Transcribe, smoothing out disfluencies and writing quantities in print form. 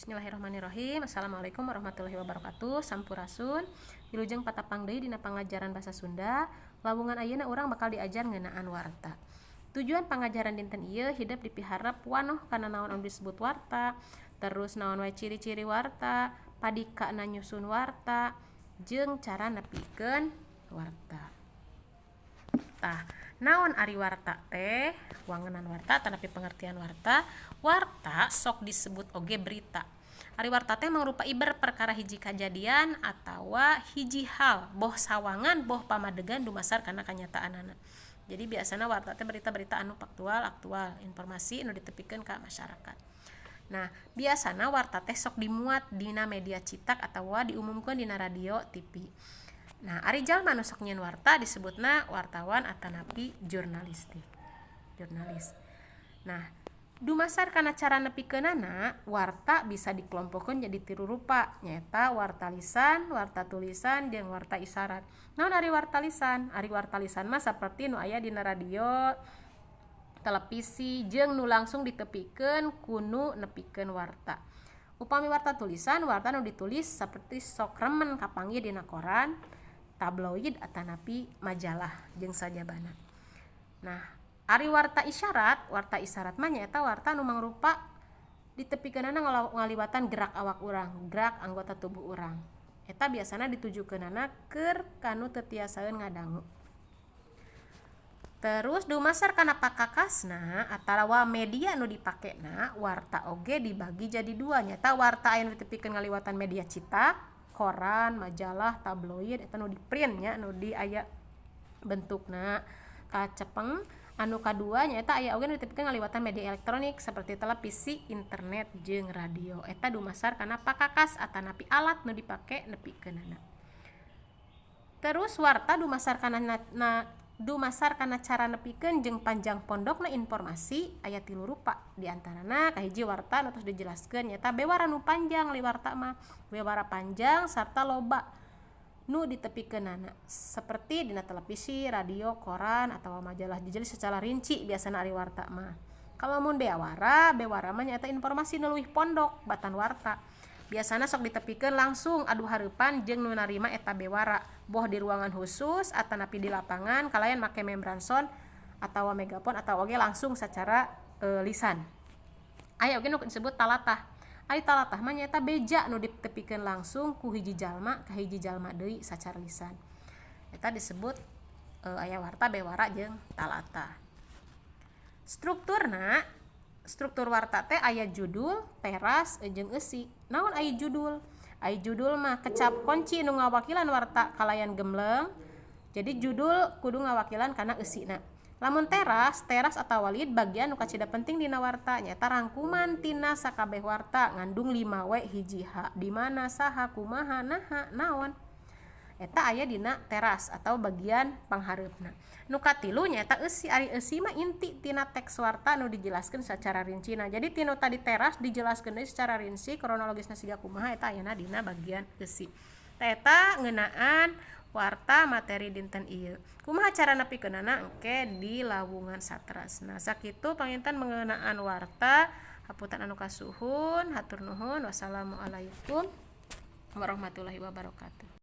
Bismillahirrahmanirrahim. Assalamualaikum warahmatullahi wabarakatuh. Sampurasun. Wilujeng patapang deui dina pangajaran basa Sunda. Lawungan ayeuna urang bakal diajar ngeunaan warta. Tujuan pangajaran dinten ieu hideuk dipiharep wanoh kana naon anu disebut warta, terus naon wae ciri-ciri warta, padikana nyusun warta, jeung cara nepikeun warta. Tah, naon ari warta teh? Wangunan warta tanapi pengertian warta. Warta sok disebut oge berita. Ari warta teh mangrupa iber perkara hiji kajadian atawa hiji hal, boh sawangan, boh pamadegan dumasar kana kanyataanana. Jadi biasana warta teh berita-berita anu aktual, informasi anu ditepikeun ka masyarakat. Nah, biasana warta teh sok dimuat dina media cetak atawa diumumkeun dina radio, TV. Nah, ari jalma anu sok nyieun warta disebutna wartawan atanapi jurnalis. Nah, dumasar kana cara nepikeunana, warta bisa dikelompokkeun jadi 3 rupa, nyaeta warta lisan, warta tulisan, jeung warta isyarat. Naon ari warta lisan? Ari warta lisan mah saperti nu aya dina radio, televisi, jeung nu langsung ditepikeun ku nu nepikeun warta. Upami warta tulisan, warta nu ditulis saperti sok remen kapanggih dina koran, tabloid atanapi majalah jeung sajabana. Nah, ari warta isyarat mah nyaeta warta nu mangrupa ditepikeunana ngaliwatan gerak awak urang, gerak anggota tubuh urang. Eta biasana ditujukeunana keur kanu teu tiasaeun ngadangu. Terus dumasar kana pakakasna atawa media nu dipakena, warta oge dibagi jadi 2, nyaeta warta anu ditepikeun ngaliwatan media cetak, koran, majalah, tabloid, eta nu di-print nya, nu di aya bentukna kacepeng. Anu kadua nyaeta aya oge nu ditepikeun ngaliwatan media elektronik saperti televisi, internet, jeung radio. Eta dumasar kana pakakas atanapi alat nu dipake nepikeunana. Terus warta dumasar kana cara nepikeun jeung panjang pondokna informasi aya 3 rupa. Di antarana kahiji warta nu tos dijelaskeun nyaeta bewara nu panjang li warta mah. Bewara panjang sarta loba nu ditepikeunana seperti dina televisi, radio, koran atawa majalah dijelas secara rinci biasana ari warta mah. Kalau mun bewara mah nyaeta informasi nu leuwih pondok batan warta. Biasana sok ditepikeun langsung adu hareupan jeung nu narima eta bewara, boh di ruangan khusus atanapi di lapangan kalayan make membran sound atawa megapon atawa oge langsung secara lisan. Aya oge nu disebut talatah. Ari talatah mah nyaeta beja nu ditepikeun langsung ku hiji jalma ka hiji jalma deui sacara lisan. Eta disebut aya warta, bewara, jeung talatah. Struktur warta teh aya judul, teras, jeung eusi. Naon aya judul? Aya judul mah kecap kunci nu ngawakilan warta kalayan gembleng. Jadi judul kudu ngawakilan kana eusina. Lamun teras atawa lead bagian nu kacida penting dina warta nyaeta rangkuman tina sakabeh warta ngandung 5 we hiji H, di mana, saha, kumaha, naha, naon. Eta aya dina teras atau bagian panghareupna. Nu katilu nyaeta eusi. Ari eusi mah inti tina teks warta nu dijelaskeun secara rincina. Jadi tinu tadi teras dijelaskeun deui secara rinci kronologisna siga kumaha, eta ayeuna dina bagian eusi. Eta ngeunaan warta materi dinten ieu. Kumaha cara nepikeunana engke di lawungan saterasna. Sakitu panginten mengeunaan warta. Hapunten anu kasuhun, hatur nuhun. Wassalamualaikum warahmatullahi wabarakatuh.